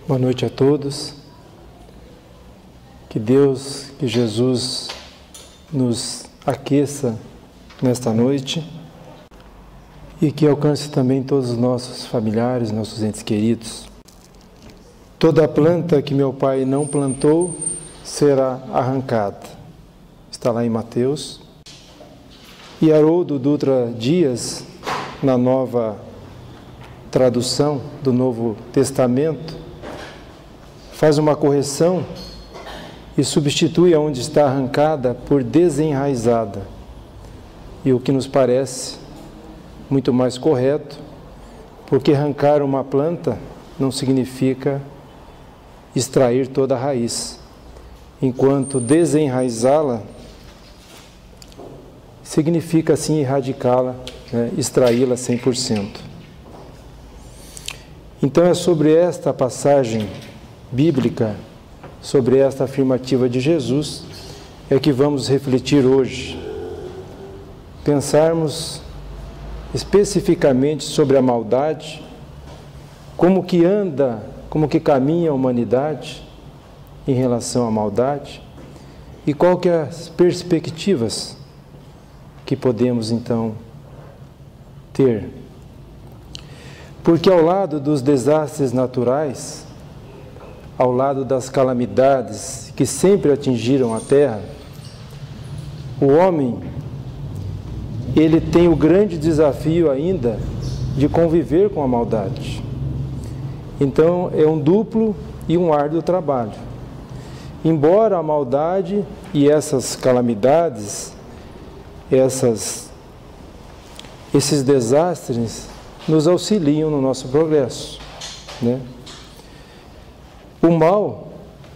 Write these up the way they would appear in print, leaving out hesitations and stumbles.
Boa noite a todos. Que Deus, que Jesus nos aqueça nesta noite e que alcance também todos os nossos familiares, nossos entes queridos. Toda planta que meu Pai não plantou será arrancada. Está lá em Mateus. E Haroldo Dutra Dias, na nova tradução do Novo Testamento, faz uma correção e substitui aonde está arrancada por desenraizada. E o que nos parece muito mais correto, porque arrancar uma planta não significa extrair toda a raiz, enquanto desenraizá-la significa assim erradicá-la, extraí-la 100%. Então é sobre esta passagem bíblica, sobre esta afirmativa de Jesus, é que vamos refletir hoje. Pensarmos especificamente sobre a maldade, como que anda, como que caminha a humanidade em relação à maldade e qual que é as perspectivas que podemos então ter. Porque ao lado dos desastres naturais, ao lado das calamidades que sempre atingiram a terra, o homem, ele tem o grande desafio ainda de conviver com a maldade. Então, é um duplo e um árduo trabalho. Embora a maldade e essas calamidades, esses desastres, nos auxiliam no nosso progresso, né? O mal,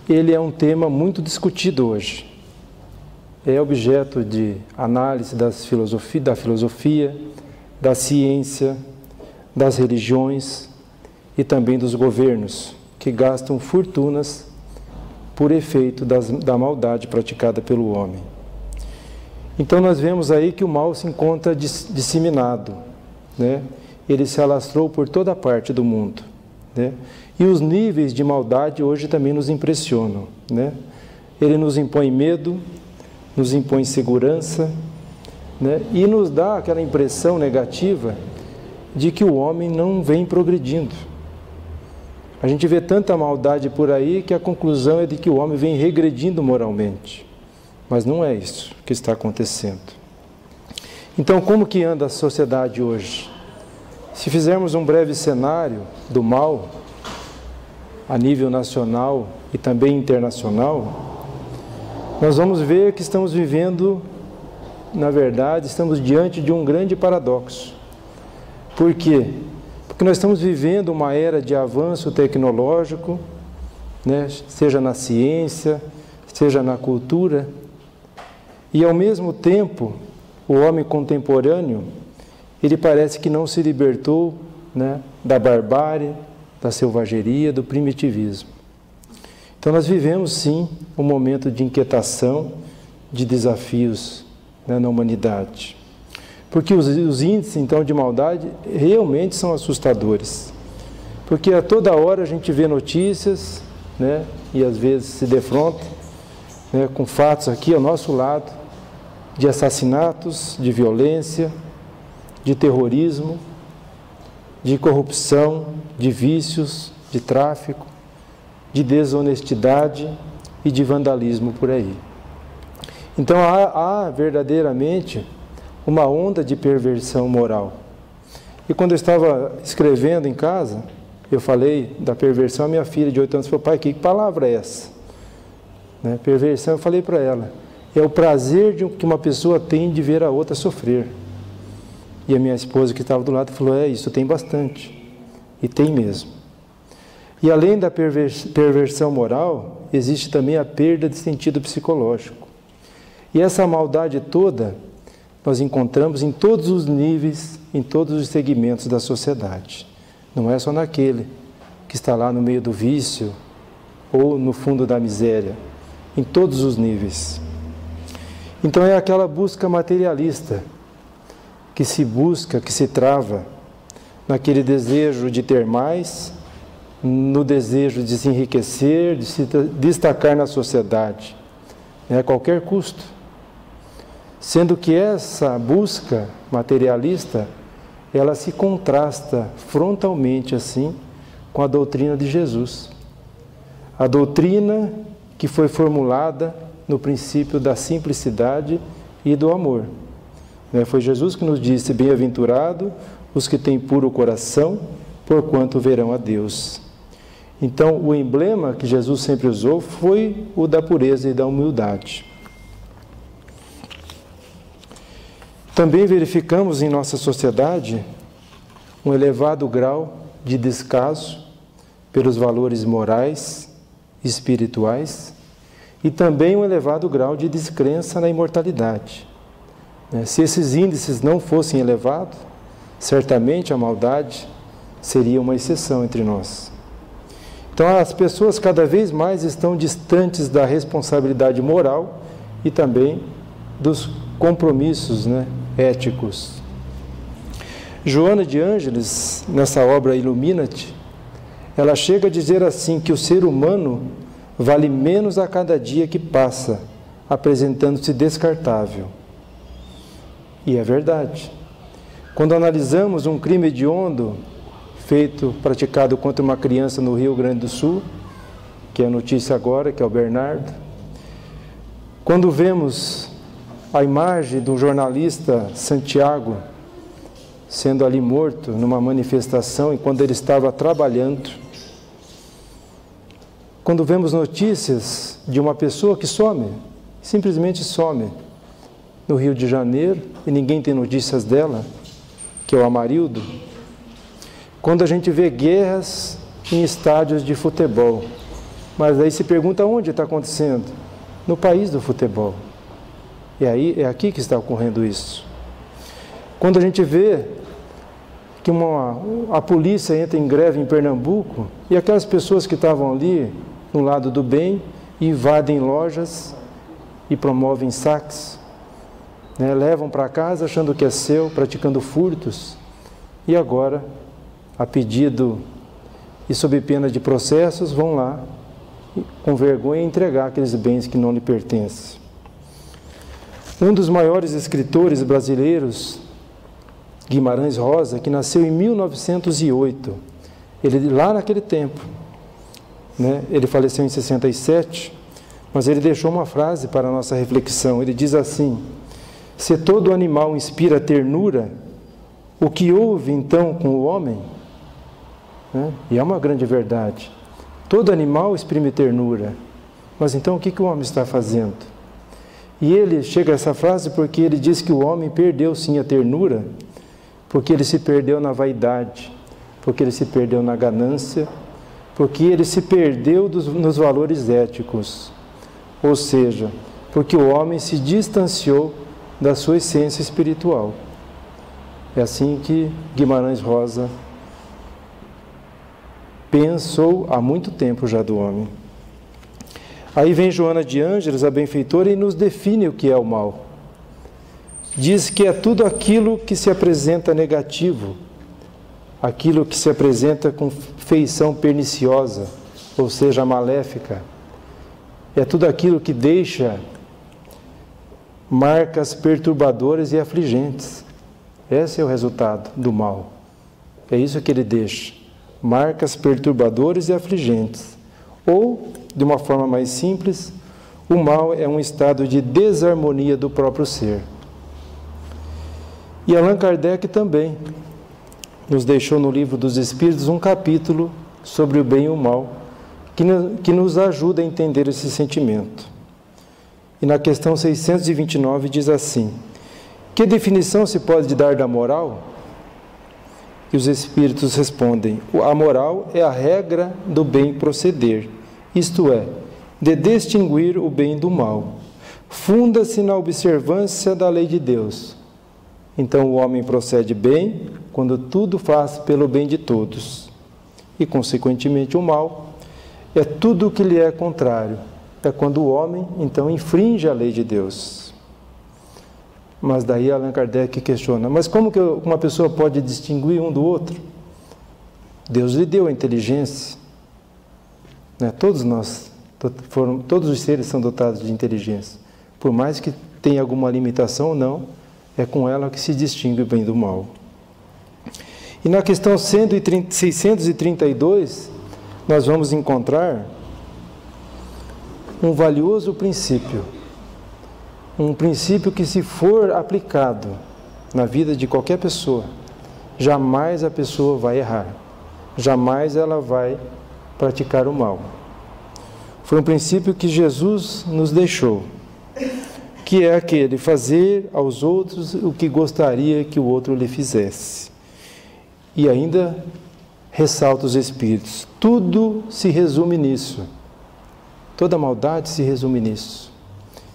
ele é um tema muito discutido hoje. É objeto de análise da filosofia, da ciência, das religiões e também dos governos, que gastam fortunas por efeito da maldade praticada pelo homem. Então nós vemos aí que o mal se encontra disseminado, né? Ele se alastrou por toda parte do mundo, né? E os níveis de maldade hoje também nos impressionam, né? Ele nos impõe medo, nos impõe insegurança, né? E nos dá aquela impressão negativa de que o homem não vem progredindo. A gente vê tanta maldade por aí que a conclusão é de que o homem vem regredindo moralmente. Mas não é isso que está acontecendo. Então, como que anda a sociedade hoje? Se fizermos um breve cenário do mal, a nível nacional e também internacional, nós vamos ver que estamos vivendo, na verdade, estamos diante de um grande paradoxo. Por quê? Porque nós estamos vivendo uma era de avanço tecnológico, né? Seja na ciência, seja na cultura, e ao mesmo tempo, o homem contemporâneo, ele parece que não se libertou, né, da barbárie, da selvageria, do primitivismo. Então nós vivemos sim um momento de inquietação, de desafios, né, na humanidade. Porque os índices então de maldade realmente são assustadores. Porque a toda hora a gente vê notícias, né, e às vezes se defronta, né, com fatos aqui ao nosso lado, de assassinatos, de violência, de terrorismo, de corrupção, de vícios, de tráfico, de desonestidade e de vandalismo por aí. Então há verdadeiramente uma onda de perversão moral. E quando eu estava escrevendo em casa, eu falei da perversão, a minha filha de 8 anos falou: pai, que palavra é essa? Né? Perversão, eu falei para ela, é o prazer que uma pessoa tem de ver a outra sofrer. E a minha esposa que estava do lado falou: é, isso tem bastante. E tem mesmo. E além da perversão moral, existe também a perda de sentido psicológico. E essa maldade toda nós encontramos em todos os níveis, em todos os segmentos da sociedade. Não é só naquele que está lá no meio do vício ou no fundo da miséria. Em todos os níveis. Então é aquela busca materialista que se busca, que se trava naquele desejo de ter mais, no desejo de se enriquecer, de se destacar na sociedade, a qualquer custo. Sendo que essa busca materialista, ela se contrasta frontalmente assim com a doutrina de Jesus. A doutrina que foi formulada no princípio da simplicidade e do amor. Foi Jesus que nos disse: bem-aventurado os que têm puro coração, porquanto verão a Deus. Então, o emblema que Jesus sempre usou foi o da pureza e da humildade. Também verificamos em nossa sociedade um elevado grau de descaso pelos valores morais e espirituais e também um elevado grau de descrença na imortalidade. Se esses índices não fossem elevados, certamente a maldade seria uma exceção entre nós. Então, as pessoas cada vez mais estão distantes da responsabilidade moral e também dos compromissos, éticos. Joana de Ângeles, nessa obra Ilumina-te, ela chega a dizer assim que o ser humano vale menos a cada dia que passa, apresentando-se descartável. E é verdade. Quando analisamos um crime hediondo praticado contra uma criança no Rio Grande do Sul, que é a notícia agora, que é o Bernardo, quando vemos a imagem do jornalista Santiago sendo ali morto numa manifestação enquanto ele estava trabalhando, quando vemos notícias de uma pessoa que some, simplesmente some, no Rio de Janeiro, e ninguém tem notícias dela, que é o Amarildo, quando a gente vê guerras em estádios de futebol, mas aí se pergunta onde está acontecendo? No país do futebol. E aí é aqui que está ocorrendo isso. Quando a gente vê que a polícia entra em greve em Pernambuco e aquelas pessoas que estavam ali no lado do bem invadem lojas e promovem saques, levam para casa achando que é seu, praticando furtos, e agora, a pedido e sob pena de processos, vão lá com vergonha entregar aqueles bens que não lhe pertencem. Um dos maiores escritores brasileiros, Guimarães Rosa, que nasceu em 1908, ele lá naquele tempo, ele faleceu em 67, mas ele deixou uma frase para a nossa reflexão. Ele diz assim: se todo animal inspira ternura, o que houve então com o homem? E é uma grande verdade. Todo animal exprime ternura, mas então o que o homem está fazendo? E ele chega a essa frase porque ele diz que o homem perdeu sim a ternura, porque ele se perdeu na vaidade, porque ele se perdeu na ganância, porque ele se perdeu nos valores éticos, ou seja, porque o homem se distanciou da sua essência espiritual. É assim que Guimarães Rosa pensou há muito tempo já do homem. Aí vem Joana de Ângeles, a benfeitora, e nos define o que é o mal. Diz que é tudo aquilo que se apresenta negativo, aquilo que se apresenta com feição perniciosa, ou seja, maléfica. É tudo aquilo que deixa marcas perturbadoras e afligentes. Esse é o resultado do mal. É isso que ele deixa. Marcas perturbadoras e afligentes. Ou, de uma forma mais simples, o mal é um estado de desarmonia do próprio ser. E Allan Kardec também nos deixou no Livro dos Espíritos um capítulo sobre o bem e o mal, que nos ajuda a entender esse sentimento. E na questão 629 diz assim: que definição se pode dar da moral? E os Espíritos respondem: a moral é a regra do bem proceder, isto é, de distinguir o bem do mal. Funda-se na observância da lei de Deus. Então o homem procede bem quando tudo faz pelo bem de todos. E, consequentemente, o mal é tudo o que lhe é contrário. É quando o homem, então, infringe a lei de Deus. Mas daí Allan Kardec questiona: mas como que uma pessoa pode distinguir um do outro? Deus lhe deu a inteligência, né? Todos os seres são dotados de inteligência. Por mais que tenha alguma limitação ou não, é com ela que se distingue o bem do mal. E na questão 632, nós vamos encontrar um valioso princípio. Um princípio que, se for aplicado na vida de qualquer pessoa, jamais a pessoa vai errar. Jamais ela vai praticar o mal. Foi um princípio que Jesus nos deixou, que é aquele: fazer aos outros o que gostaria que o outro lhe fizesse. E ainda ressalta os Espíritos: tudo se resume nisso. Toda maldade se resume nisso.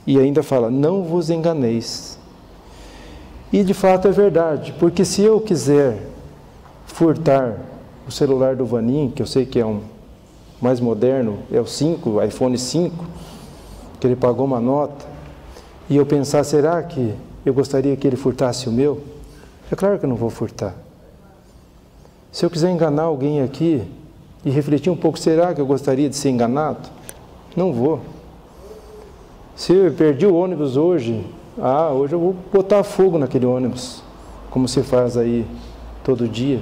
E ainda fala: não vos enganeis. E de fato é verdade, porque se eu quiser furtar o celular do Vanim, que eu sei que é um mais moderno, é o 5, iPhone 5, que ele pagou uma nota, e eu pensar: será que eu gostaria que ele furtasse o meu? É claro que eu não vou furtar. Se eu quiser enganar alguém aqui e refletir um pouco: será que eu gostaria de ser enganado? Não vou. Se eu perdi o ônibus hoje, hoje eu vou botar fogo naquele ônibus, como se faz aí todo dia.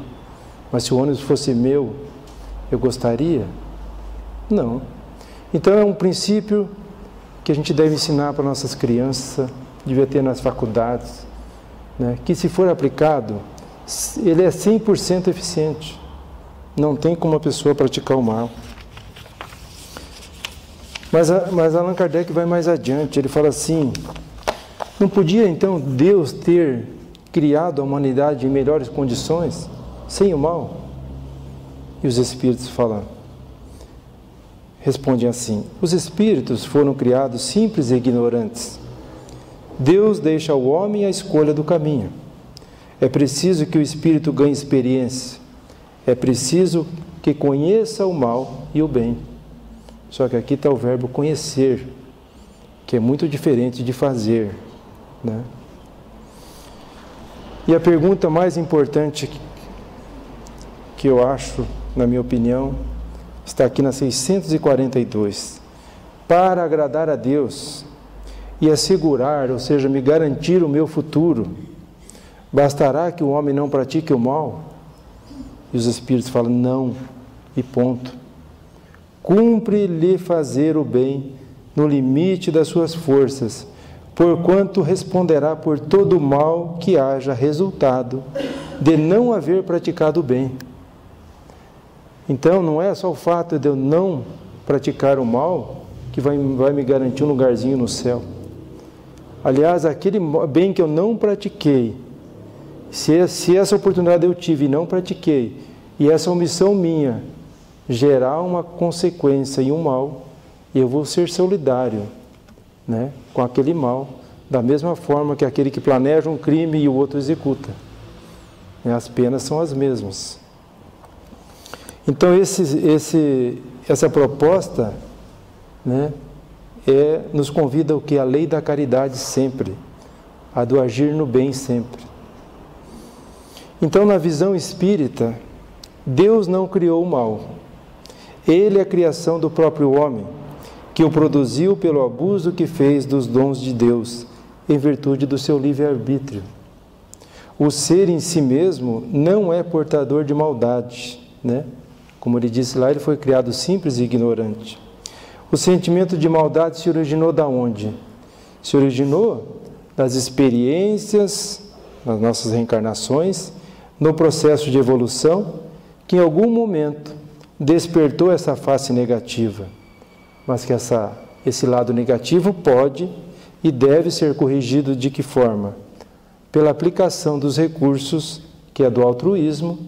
Mas se o ônibus fosse meu, eu gostaria? Não. Então é um princípio que a gente deve ensinar para nossas crianças, devia ter nas faculdades, né? Que, se for aplicado, ele é 100% eficiente. Não tem como a pessoa praticar o mal. Mas Allan Kardec vai mais adiante, ele fala assim: não podia então Deus ter criado a humanidade em melhores condições, sem o mal? E os Espíritos respondem assim: os Espíritos foram criados simples e ignorantes. Deus deixa ao homem a escolha do caminho. É preciso que o Espírito ganhe experiência. É preciso que conheça o mal e o bem. Só que aqui está o verbo conhecer, que é muito diferente de fazer, né? E a pergunta mais importante que eu acho, na minha opinião, está aqui na 642. Para agradar a Deus e assegurar, ou seja, me garantir o meu futuro, bastará que o homem não pratique o mal? E os Espíritos falam: não, e ponto. Cumpre-lhe fazer o bem no limite das suas forças, porquanto responderá por todo o mal que haja resultado de não haver praticado o bem. Então, não é só o fato de eu não praticar o mal que vai me garantir um lugarzinho no céu. Aliás, aquele bem que eu não pratiquei, se essa oportunidade eu tive e não pratiquei, e essa omissão minha gerar uma consequência e um mal, eu vou ser solidário, né, com aquele mal, da mesma forma que aquele que planeja um crime e o outro executa. As penas são as mesmas. Então, essa proposta, né, nos convida o que? A lei da caridade sempre, a do agir no bem sempre. Então, na visão espírita, Deus não criou o mal. Ele é a criação do próprio homem, que o produziu pelo abuso que fez dos dons de Deus, em virtude do seu livre-arbítrio. O ser em si mesmo não é portador de maldade, né? Como ele disse lá, ele foi criado simples e ignorante. O sentimento de maldade se originou da onde? Se originou das experiências, das nossas reencarnações, no processo de evolução, que em algum momento despertou essa face negativa, mas que esse lado negativo pode e deve ser corrigido de que forma? Pela aplicação dos recursos, que é do altruísmo,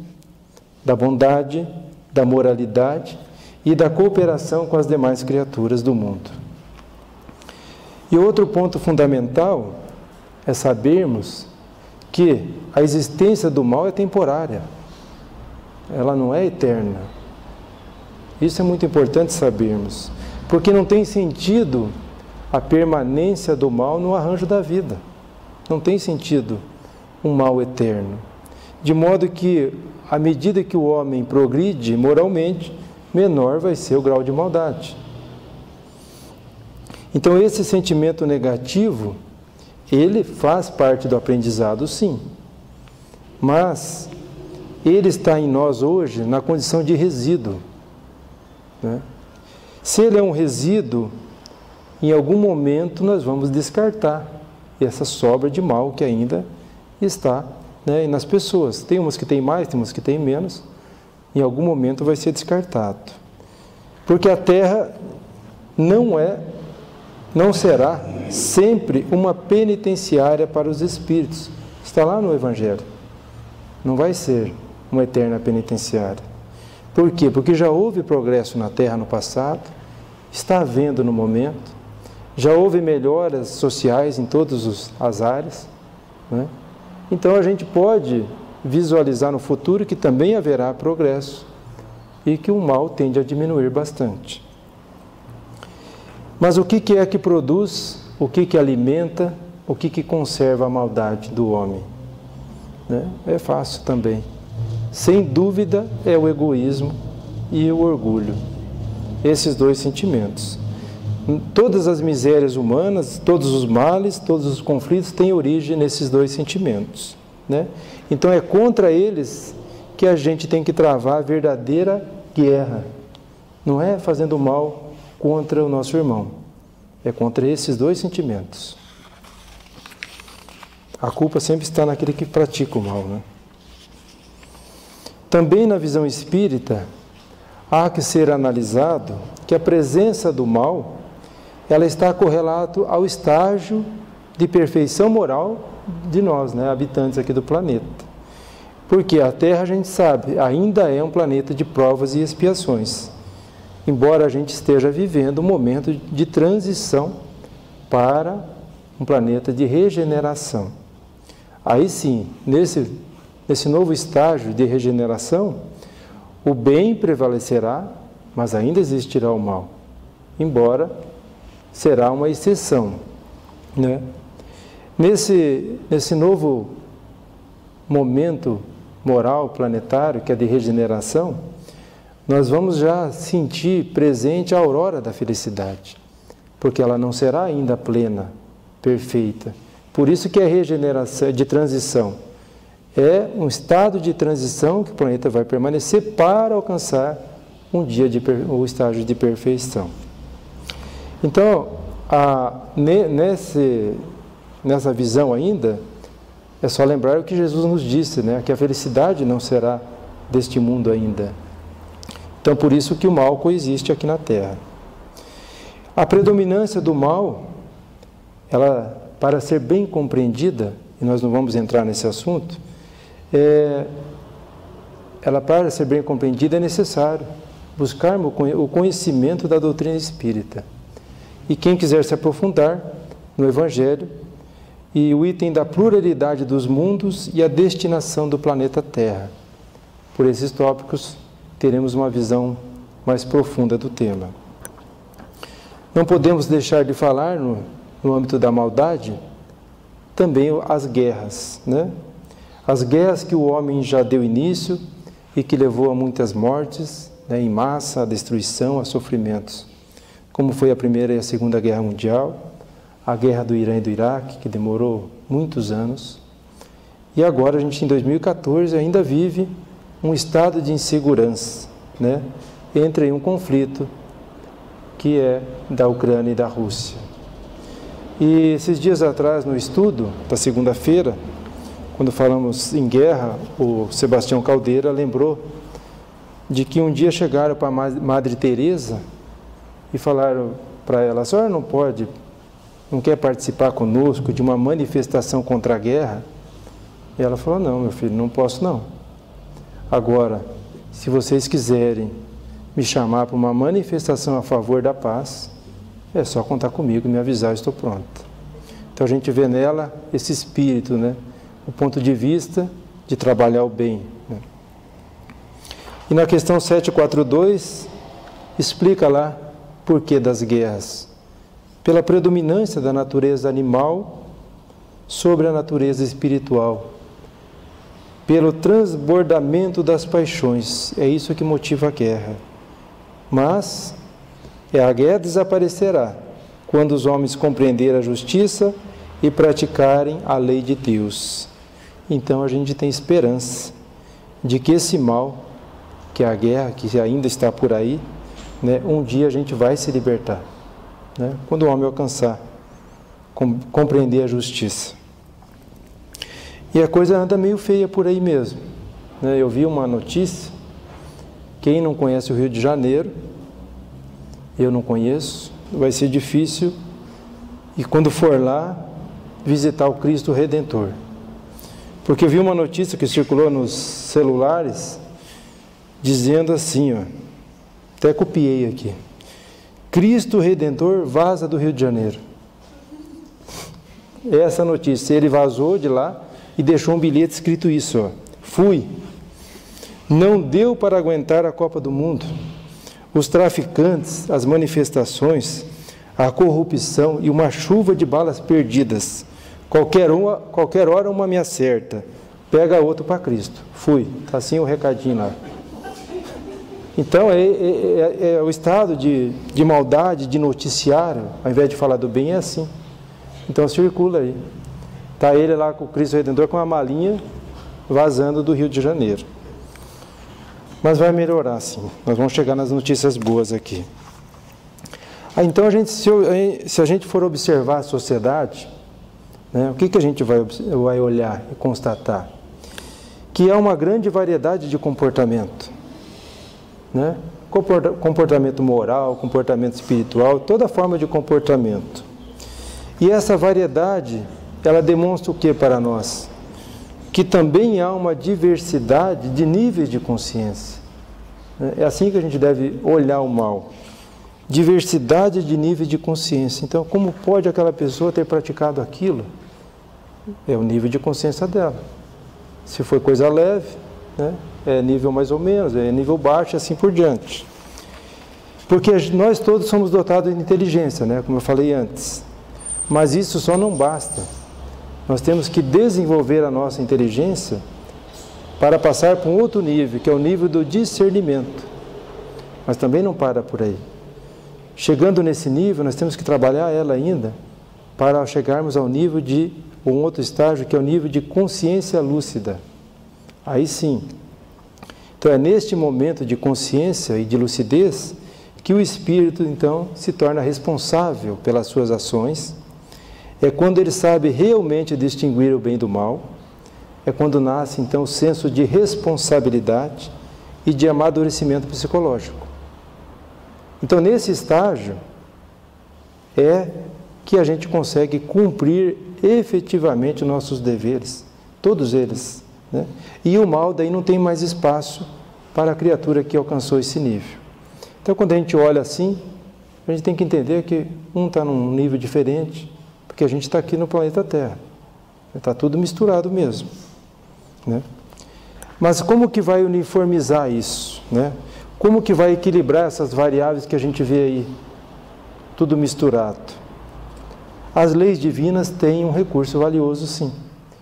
da bondade, da moralidade e da cooperação com as demais criaturas do mundo. E outro ponto fundamental é sabermos que a existência do mal é temporária, ela não é eterna. Isso é muito importante sabermos, porque não tem sentido a permanência do mal no arranjo da vida. Não tem sentido um mal eterno. De modo que, à medida que o homem progride moralmente, menor vai ser o grau de maldade. Então, esse sentimento negativo, ele faz parte do aprendizado, sim. Mas ele está em nós hoje na condição de resíduo, né? Se ele é um resíduo, em algum momento nós vamos descartar essa sobra de mal que ainda está, né, nas pessoas. Tem umas que tem mais, tem umas que tem menos. Em algum momento vai ser descartado. Porque a terra não será sempre uma penitenciária para os espíritos. Está lá no Evangelho. Não vai ser uma eterna penitenciária. Por quê? Porque já houve progresso na terra no passado, está havendo no momento, já houve melhoras sociais em todas as áreas, né? Então a gente pode visualizar no futuro que também haverá progresso e que o mal tende a diminuir bastante. Mas o que é que produz, o que alimenta, o que conserva a maldade do homem? Né? É fácil também. Sem dúvida é o egoísmo e o orgulho. Esses dois sentimentos. Todas as misérias humanas, todos os males, todos os conflitos têm origem nesses dois sentimentos, né? Então é contra eles que a gente tem que travar a verdadeira guerra. Não é fazendo mal contra o nosso irmão. É contra esses dois sentimentos. A culpa sempre está naquele que pratica o mal, né? Também na visão espírita, há que ser analisado que a presença do mal, ela está correlata ao estágio de perfeição moral de nós, né, habitantes aqui do planeta. Porque a Terra, a gente sabe, ainda é um planeta de provas e expiações, embora a gente esteja vivendo um momento de transição para um planeta de regeneração. Aí sim, nesse novo estágio de regeneração, o bem prevalecerá, mas ainda existirá o mal, embora será uma exceção, né? Nesse novo momento moral planetário, que é de regeneração, nós vamos já sentir presente a aurora da felicidade, porque ela não será ainda plena, perfeita. Por isso que é regeneração, de transição. É um estado de transição que o planeta vai permanecer para alcançar o estágio de perfeição. Então, nessa visão ainda, é só lembrar o que Jesus nos disse, né? Que a felicidade não será deste mundo ainda. Então, por isso que o mal coexiste aqui na Terra. A predominância do mal, ela, para ser bem compreendida, e nós não vamos entrar nesse assunto, ela, para ser bem compreendida, é necessário buscarmos o conhecimento da doutrina espírita. E quem quiser se aprofundar no Evangelho, e o item da pluralidade dos mundos e a destinação do planeta Terra. Por esses tópicos, teremos uma visão mais profunda do tema. Não podemos deixar de falar, no âmbito da maldade, também as guerras, né? As guerras que o homem já deu início e que levou a muitas mortes, né, em massa, a destruição, a sofrimentos. Como foi a Primeira e a Segunda Guerra Mundial, a guerra do Irã e do Iraque, que demorou muitos anos. E agora a gente, em 2014, ainda vive um estado de insegurança, né, entre um conflito que é da Ucrânia e da Rússia. E esses dias atrás, no estudo da segunda-feira, quando falamos em guerra, o Sebastião Caldeira lembrou de que um dia chegaram para a Madre Teresa e falaram para ela: a senhora não quer participar conosco de uma manifestação contra a guerra? E ela falou: não, meu filho, não posso não. Agora, se vocês quiserem me chamar para uma manifestação a favor da paz, é só contar comigo e me avisar, eu estou pronto. Então a gente vê nela esse espírito, né? O ponto de vista de trabalhar o bem, né? E na questão 742, explica lá por que das guerras. Pela predominância da natureza animal sobre a natureza espiritual, pelo transbordamento das paixões, é isso que motiva a guerra. Mas a guerra desaparecerá quando os homens compreenderem a justiça e praticarem a lei de Deus. Então a gente tem esperança de que esse mal, que é a guerra, que ainda está por aí, né, um dia a gente vai se libertar, né, quando o homem alcançar, compreender a justiça. E a coisa anda meio feia por aí mesmo, né? Eu vi uma notícia, quem não conhece o Rio de Janeiro, eu não conheço, vai ser difícil, e quando for lá, visitar o Cristo Redentor. Porque eu vi uma notícia que circulou nos celulares, dizendo assim, ó, até copiei aqui: Cristo Redentor vaza do Rio de Janeiro. Essa notícia, ele vazou de lá e deixou um bilhete escrito isso, ó: fui. Não deu para aguentar a Copa do Mundo. Os traficantes, as manifestações, a corrupção e uma chuva de balas perdidas. Qualquer hora uma me acerta. Pega outro para Cristo. Fui. Está assim o recadinho lá. Então, é o estado de maldade, de noticiário, ao invés de falar do bem, é assim. Então, circula aí. Está ele lá com o Cristo Redentor com uma malinha vazando do Rio de Janeiro. Mas vai melhorar, sim. Nós vamos chegar nas notícias boas aqui. Então, se a gente for observar a sociedade, né, o que a gente vai olhar e constatar? Que há uma grande variedade de comportamento. Né? Comportamento moral, comportamento espiritual, toda forma de comportamento. E essa variedade, ela demonstra o que para nós? Que também há uma diversidade de níveis de consciência. É assim que a gente deve olhar o mal. Diversidade de níveis de consciência. Então, como pode aquela pessoa ter praticado aquilo? É o nível de consciência dela. Se foi coisa leve, né, é nível mais ou menos, é nível baixo e assim por diante. Porque nós todos somos dotados de inteligência, né, como eu falei antes. Mas isso só não basta. Nós temos que desenvolver a nossa inteligência para passar para um outro nível, que é o nível do discernimento. Mas também não para por aí. Chegando nesse nível, nós temos que trabalhar ela ainda para chegarmos ao nível de um outro estágio, que é o nível de consciência lúcida. Aí sim. Então é neste momento de consciência e de lucidez que o espírito, então, se torna responsável pelas suas ações. É quando ele sabe realmente distinguir o bem do mal. É quando nasce, então, o senso de responsabilidade e de amadurecimento psicológico. Então, nesse estágio, é que a gente consegue cumprir efetivamente os nossos deveres, todos eles, né? E o mal daí não tem mais espaço para a criatura que alcançou esse nível. Então, quando a gente olha assim, a gente tem que entender que um está num nível diferente, porque a gente está aqui no planeta Terra. Está tudo misturado mesmo, né? Mas como que vai uniformizar isso, né? Como que vai equilibrar essas variáveis que a gente vê aí, tudo misturado? As leis divinas têm um recurso valioso, sim,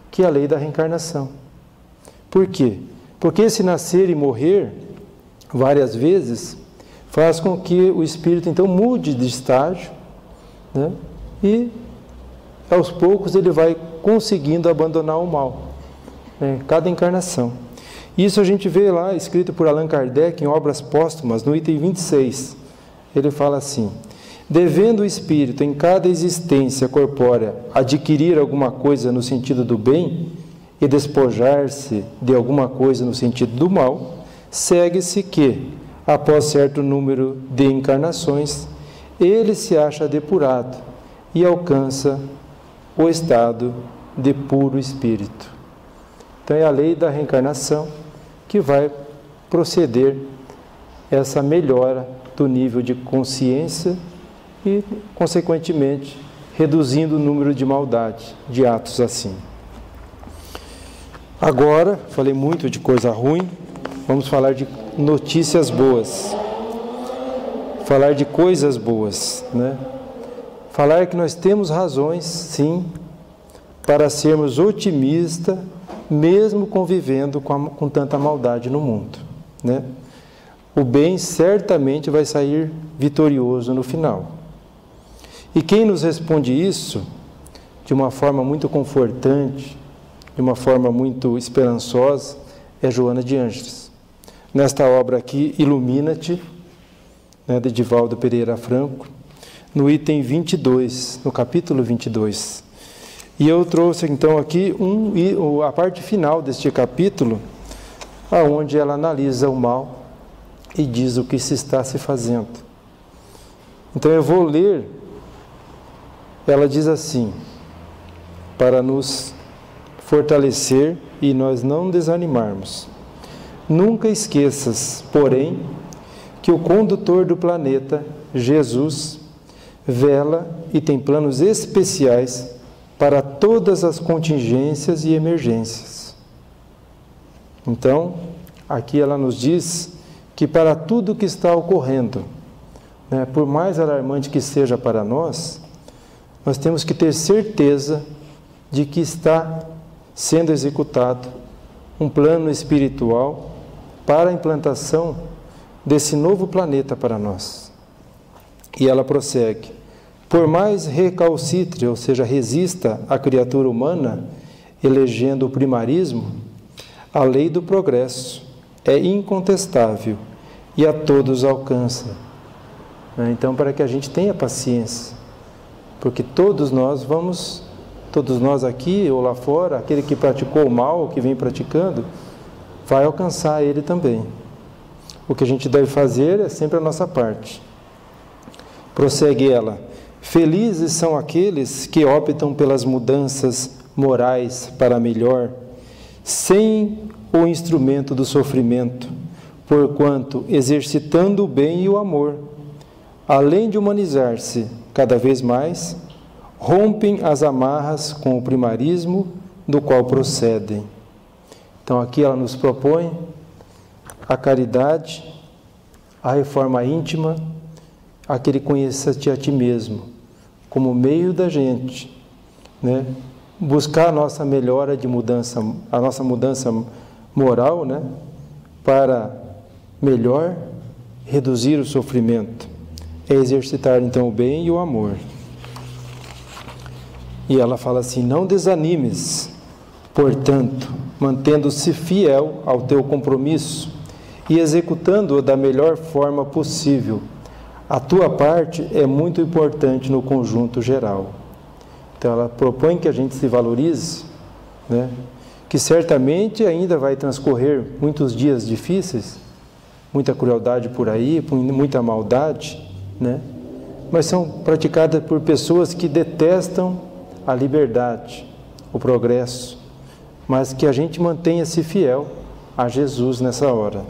que é a lei da reencarnação. Por quê? Porque esse nascer e morrer, várias vezes, faz com que o espírito, então, mude de estágio, né? E, aos poucos, ele vai conseguindo abandonar o mal, né? Cada encarnação. Isso a gente vê lá, escrito por Allan Kardec, em Obras Póstumas, no item 26. Ele fala assim: devendo o espírito, em cada existência corpórea, adquirir alguma coisa no sentido do bem e despojar-se de alguma coisa no sentido do mal, segue-se que, após certo número de encarnações, ele se acha depurado e alcança o estado de puro espírito. Então é a lei da reencarnação que vai proceder essa melhora do nível de consciência e, consequentemente, reduzindo o número de maldade, de atos assim. Agora, falei muito de coisa ruim, vamos falar de notícias boas. Falar de coisas boas, né? Falar que nós temos razões, sim, para sermos otimistas, mesmo convivendo com tanta maldade no mundo, né? o bem certamente vai sair vitorioso no final. E quem nos responde isso, de uma forma muito confortante, de uma forma muito esperançosa, é Joana de Ângeles. Nesta obra aqui, Ilumina-te, né, de Divaldo Pereira Franco, no item 22, no capítulo 22. E eu trouxe então aqui a parte final deste capítulo, onde ela analisa o mal e diz o que se está se fazendo. Então eu vou ler, ela diz assim, para nos fortalecer e nós não desanimarmos. Nunca esqueças, porém, que o condutor do planeta, Jesus, vela e tem planos especiais para todas as contingências e emergências. Então, aqui ela nos diz que para tudo que está ocorrendo, né, por mais alarmante que seja para nós temos que ter certeza de que está sendo executado um plano espiritual para a implantação desse novo planeta para nós. E ela prossegue: por mais recalcitre, ou seja, resista a criatura humana, elegendo o primarismo, a lei do progresso é incontestável e a todos alcança. Então, para que a gente tenha paciência, porque todos nós aqui ou lá fora, aquele que praticou o mal, que vem praticando, vai alcançar ele também. O que a gente deve fazer é sempre a nossa parte. Prossegue ela: felizes são aqueles que optam pelas mudanças morais para melhor, sem o instrumento do sofrimento, porquanto, exercitando o bem e o amor, além de humanizar-se cada vez mais, rompem as amarras com o primarismo do qual procedem. Então aqui ela nos propõe a caridade, a reforma íntima, aquele conheça-te a ti mesmo, como meio da gente, né, buscar a nossa melhora de mudança, a nossa mudança moral, né, para melhor reduzir o sofrimento. É exercitar então o bem e o amor. E ela fala assim: não desanimes, portanto, mantendo-se fiel ao teu compromisso e executando-o da melhor forma possível. A tua parte é muito importante no conjunto geral. Então ela propõe que a gente se valorize, né? Que certamente ainda vai transcorrer muitos dias difíceis, muita crueldade por aí, muita maldade, né? Mas são praticadas por pessoas que detestam a liberdade, o progresso, mas que a gente mantenha-se fiel a Jesus nessa hora.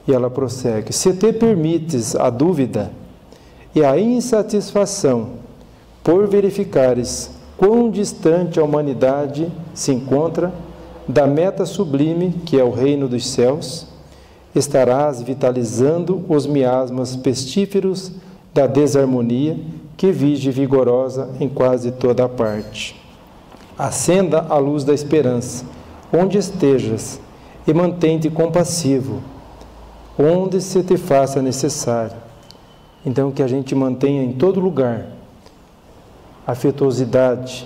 E ela prossegue: se te permites a dúvida e a insatisfação por verificares quão distante a humanidade se encontra da meta sublime que é o reino dos céus, estarás vitalizando os miasmas pestíferos da desarmonia que vige vigorosa em quase toda a parte. Acenda a luz da esperança, onde estejas, e mantém-te compassivo, onde se te faça necessário. Então, que a gente mantenha em todo lugar afetuosidade,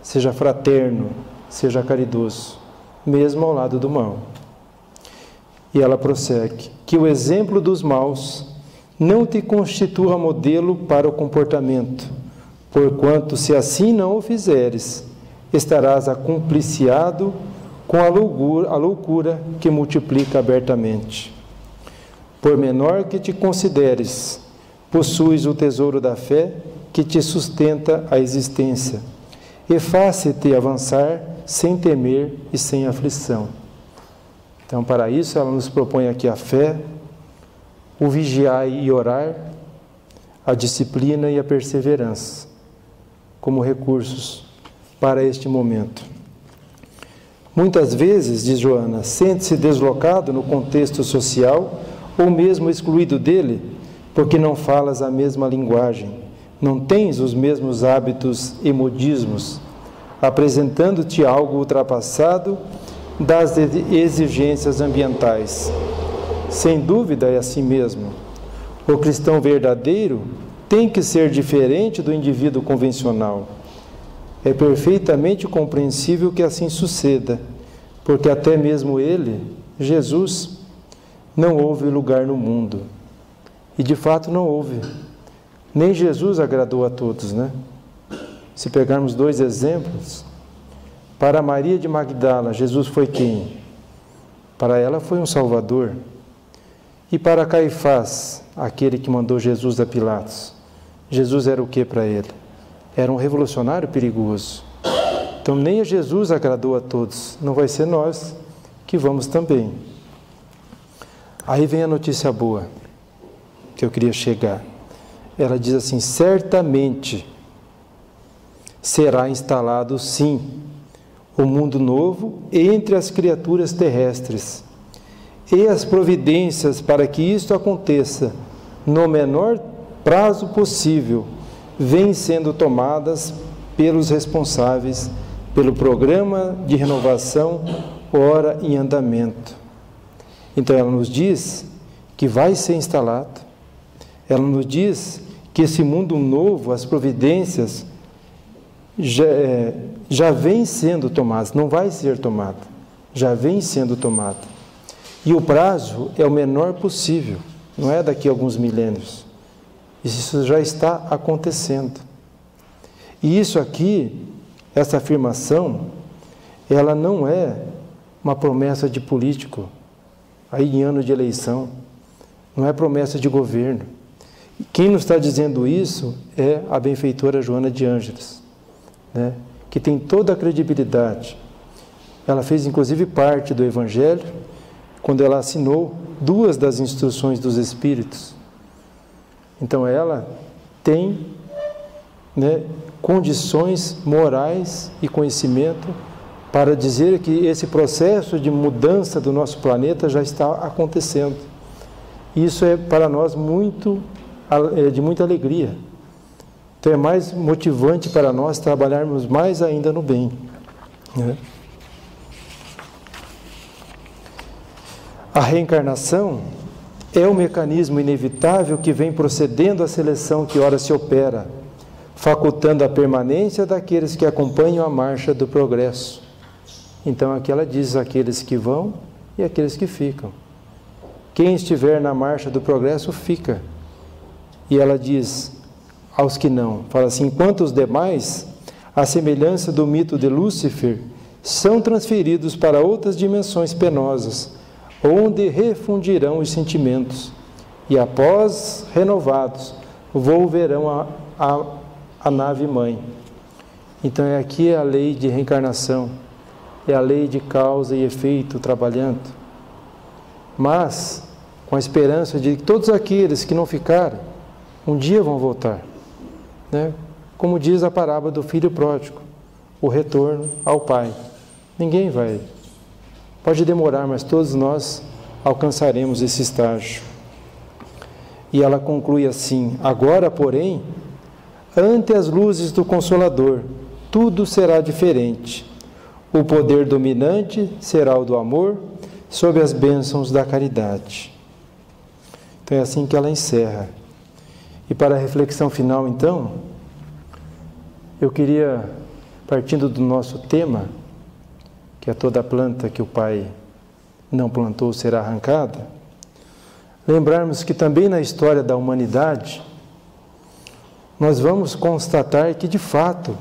seja fraterno, seja caridoso, mesmo ao lado do mal. E ela prossegue: que o exemplo dos maus não te constitua modelo para o comportamento, porquanto, se assim não o fizeres, estarás acompliciado com a loucura que multiplica abertamente. Por menor que te consideres, possuis o tesouro da fé que te sustenta a existência, e faz-te avançar sem temer e sem aflição. Então, para isso, ela nos propõe aqui a fé, o vigiar e orar, a disciplina e a perseverança, como recursos para este momento. Muitas vezes, diz Joana, sente-se deslocado no contexto social ou mesmo excluído dele, porque não falas a mesma linguagem, não tens os mesmos hábitos e modismos, apresentando-te algo ultrapassado das exigências ambientais. Sem dúvida é assim mesmo. O cristão verdadeiro tem que ser diferente do indivíduo convencional. É perfeitamente compreensível que assim suceda, porque até mesmo ele, Jesus, não houve lugar no mundo. E de fato não houve. Nem Jesus agradou a todos, né? Se pegarmos dois exemplos, para Maria de Magdala, Jesus foi quem? Para ela foi um Salvador. E para Caifás, aquele que mandou Jesus a Pilatos, Jesus era o que para ele? Era um revolucionário perigoso. Então nem a Jesus agradou a todos, não vai ser nós que vamos também. Aí vem a notícia boa, que eu queria chegar. Ela diz assim: certamente será instalado, sim, o mundo novo entre as criaturas terrestres. E as providências para que isto aconteça no menor prazo possível vêm sendo tomadas pelos responsáveis pelo programa de renovação ora em andamento. Então ela nos diz que vai ser instalado, ela nos diz que esse mundo novo, as providências já vem sendo tomadas, não vai ser tomada, já vem sendo tomada. E o prazo é o menor possível, não é daqui a alguns milênios. Isso já está acontecendo. E isso aqui, essa afirmação, ela não é uma promessa de político, aí em ano de eleição, não é promessa de governo. Quem nos está dizendo isso é a benfeitora Joana de Ângeles, né? Que tem toda a credibilidade. Ela fez inclusive parte do Evangelho, quando ela assinou 2 das instruções dos Espíritos. Então ela tem, né, condições morais e conhecimento para dizer que esse processo de mudança do nosso planeta já está acontecendo. Isso é para nós de muita alegria. Então é mais motivante para nós trabalharmos mais ainda no bem, né? A reencarnação é o mecanismo inevitável que vem procedendo à seleção que ora se opera, facultando a permanência daqueles que acompanham a marcha do progresso. Então aqui ela diz aqueles que vão e aqueles que ficam. Quem estiver na marcha do progresso fica. E ela diz aos que não, fala assim: enquanto os demais, à semelhança do mito de Lúcifer, são transferidos para outras dimensões penosas, onde refundirão os sentimentos, e após renovados, volverão à nave-mãe. Então aqui é a lei de reencarnação, é a lei de causa e efeito trabalhando, mas com a esperança de que todos aqueles que não ficaram, um dia vão voltar, né? Como diz a parábola do filho pródigo, o retorno ao pai. Ninguém vai. Pode demorar, mas todos nós alcançaremos esse estágio. E ela conclui assim: agora, porém, ante as luzes do Consolador, tudo será diferente. O poder dominante será o do amor, sob as bênçãos da caridade. Então é assim que ela encerra. E para a reflexão final, então, eu queria, partindo do nosso tema, que é toda planta que o Pai não plantou será arrancada, lembrarmos que também na história da humanidade, nós vamos constatar que, de fato,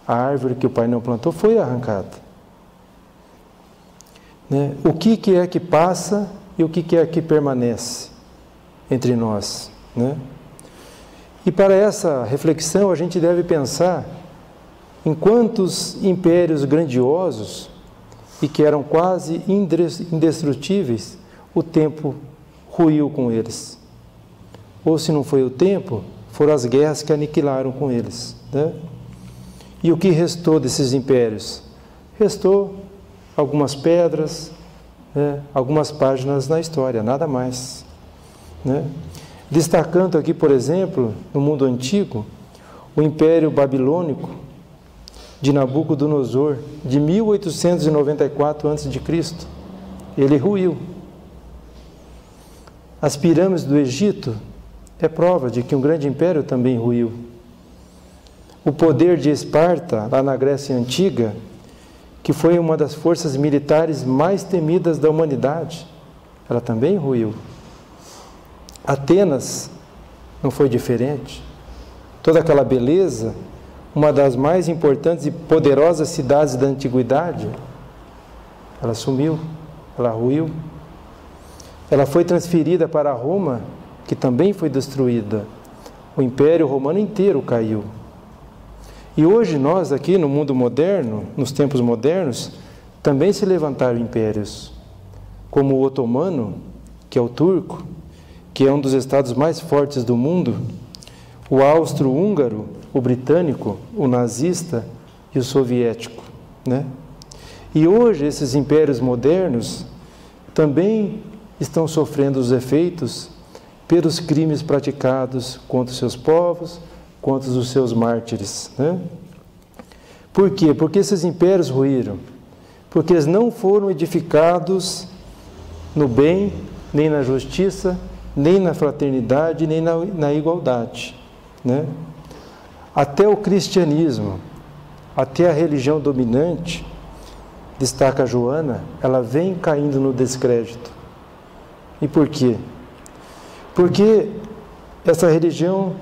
a árvore que o Pai não plantou foi arrancada. Né? O que é que passa e o que é que permanece entre nós, né? E para essa reflexão a gente deve pensar em quantos impérios grandiosos e que eram quase indestrutíveis, o tempo ruiu com eles. Ou se não foi o tempo, foram as guerras que aniquilaram com eles, né? E o que restou desses impérios? Restou algumas pedras, né? Algumas páginas na história, nada mais, né? Destacando aqui, por exemplo, no mundo antigo, o Império Babilônico de Nabucodonosor, de 1894 a.C., ele ruiu. As pirâmides do Egito é prova de que um grande império também ruiu. O poder de Esparta, lá na Grécia Antiga, que foi uma das forças militares mais temidas da humanidade, ela também ruiu. Atenas não foi diferente. Toda aquela beleza, uma das mais importantes e poderosas cidades da antiguidade, ela sumiu, ela ruiu. Ela foi transferida para Roma, que também foi destruída. O Império Romano inteiro caiu. E hoje nós aqui no mundo moderno, nos tempos modernos, também se levantaram impérios, como o otomano, que é o turco, que é um dos estados mais fortes do mundo, o austro-húngaro, o britânico, o nazista e o soviético, né? E hoje esses impérios modernos também estão sofrendo os efeitos pelos crimes praticados contra os seus povos, contra os seus mártires, né? Por quê? Porque esses impérios ruíram. Porque eles não foram edificados no bem, nem na justiça, nem na fraternidade, nem na igualdade, né? Até o cristianismo, até a religião dominante, destaca a Joana, ela vem caindo no descrédito. E por quê? Porque essa religião,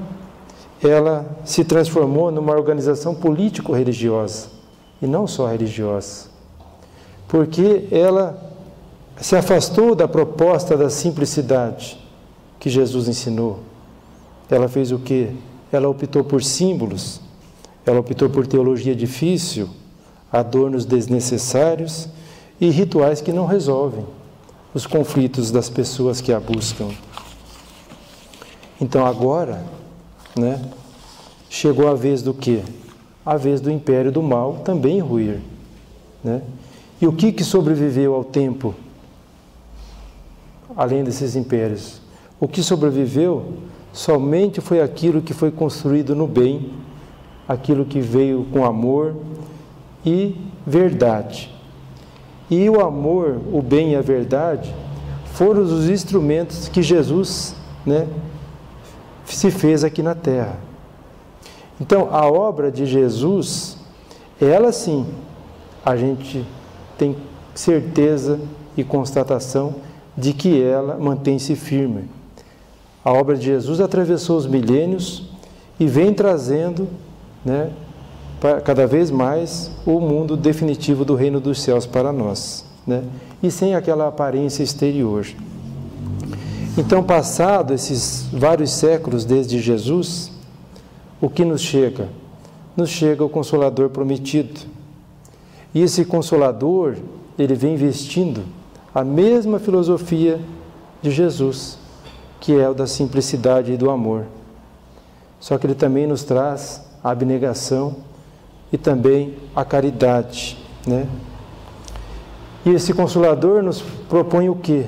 ela se transformou numa organização político-religiosa, e não só religiosa. Porque ela se afastou da proposta da simplicidade que Jesus ensinou. Ela fez o quê? Ela optou por símbolos, ela optou por teologia difícil, adornos desnecessários e rituais que não resolvem os conflitos das pessoas que a buscam. Então agora, né, chegou a vez do quê? A vez do império do mal também ruir, né? E o que sobreviveu ao tempo, além desses impérios? O que sobreviveu somente foi aquilo que foi construído no bem, aquilo que veio com amor e verdade. E o amor, o bem e a verdade foram os instrumentos que Jesus, né, se fez aqui na terra. Então, a obra de Jesus, ela sim, a gente tem certeza e constatação de que ela mantém-se firme. A obra de Jesus atravessou os milênios e vem trazendo, né, cada vez mais o mundo definitivo do reino dos céus para nós, né? E sem aquela aparência exterior. Então, passado esses vários séculos desde Jesus, o que nos chega? Nos chega o Consolador prometido. E esse Consolador, ele vem vestindo a mesma filosofia de Jesus, que é o da simplicidade e do amor. Só que ele também nos traz a abnegação e também a caridade, né? E esse Consolador nos propõe o quê?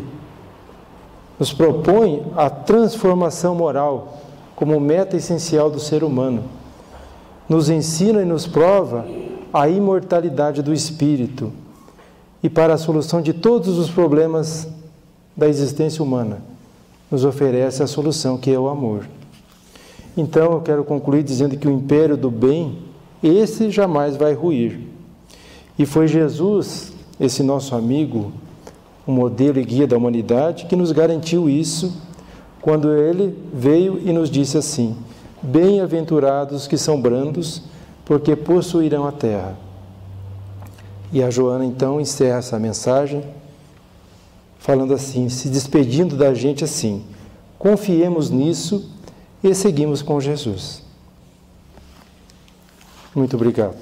Nos propõe a transformação moral como meta essencial do ser humano. Nos ensina e nos prova a imortalidade do espírito e para a solução de todos os problemas da existência humana, nos oferece a solução, que é o amor. Então, eu quero concluir dizendo que o império do bem, esse jamais vai ruir. E foi Jesus, esse nosso amigo, o modelo e guia da humanidade, que nos garantiu isso, quando ele veio e nos disse assim: bem-aventurados que são brandos, porque possuirão a terra. E a Joana, então, encerra essa mensagem, falando assim, se despedindo da gente assim: confiemos nisso e seguimos com Jesus. Muito obrigado.